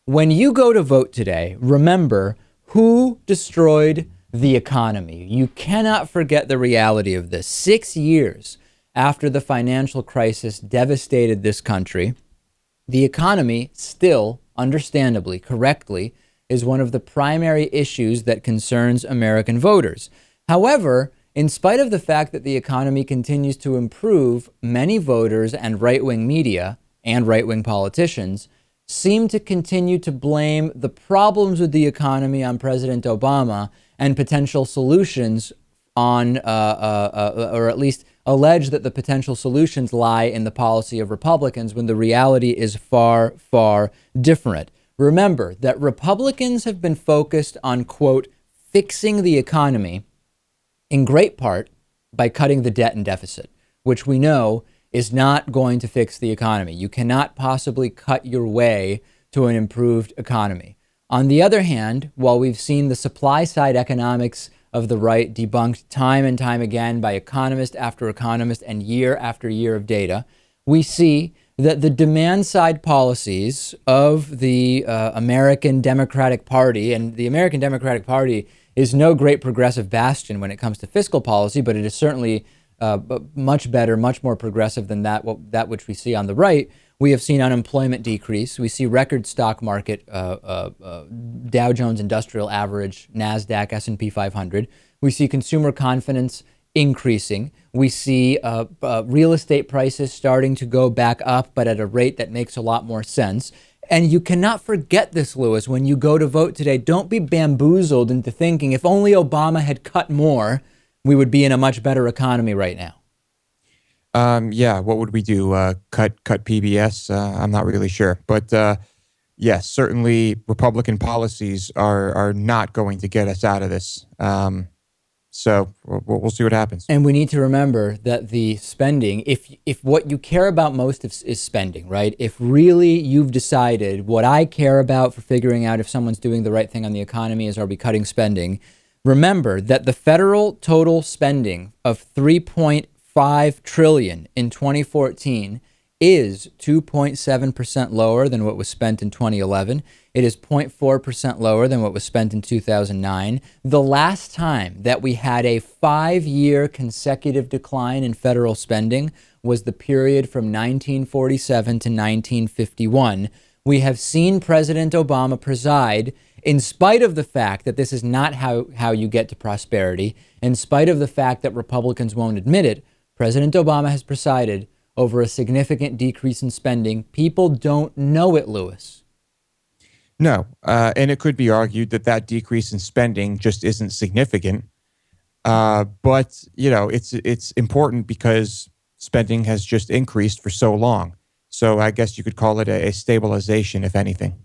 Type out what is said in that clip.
when you go to vote today, remember who destroyed the economy. You cannot forget the reality of this. 6 years after the financial crisis devastated this country, the economy still, understandably, correctly, is one of the primary issues that concerns American voters. However, in spite of the fact that the economy continues to improve, many voters and right-wing media and right-wing politicians seem to continue to blame the problems with the economy on President Obama and potential solutions on, or at least allege that the potential solutions lie in the policy of Republicans when the reality is far, far different. Remember that Republicans have been focused on, quote, fixing the economy in great part by cutting the debt and deficit, which we know is not going to fix the economy. You cannot possibly cut your way to an improved economy. On the other hand, while we've seen the supply side economics of the right debunked time and time again by economist after economist and year after year of data, we see that the demand side policies of the American Democratic Party, and the American Democratic Party is no great progressive bastion when it comes to fiscal policy, but it is certainly much better, much more progressive than that which we see on the right. We have seen unemployment decrease. We see record stock market, Dow Jones Industrial Average, NASDAQ, S&P 500. We see consumer confidence increasing. We see real estate prices starting to go back up, but at a rate that makes a lot more sense. And you cannot forget this, Lewis, when you go to vote today. Don't be bamboozled into thinking if only Obama had cut more, we would be in a much better economy right now. Yeah, what would we do? Cut PBS? I'm not really sure. But yes, certainly Republican policies are not going to get us out of this. So we'll see what happens. And we need to remember that the spending, if what you care about most is spending, right? If really you've decided what I care about for figuring out if someone's doing the right thing on the economy is, are we cutting spending? Remember that the federal total spending of $3.5 trillion in 2014 is 2.7% lower than what was spent in 2011. It is 0.4% lower than what was spent in 2009. The last time that we had a 5-year consecutive decline in federal spending was the period from 1947 to 1951. We have seen President Obama preside, in spite of the fact that this is not how you get to prosperity, in spite of the fact that Republicans won't admit it, President Obama has presided over a significant decrease in spending. People don't know it, Lewis. No, and it could be argued that that decrease in spending just isn't significant. But, you know, it's important because spending has just increased for so long. So I guess you could call it a stabilization, if anything.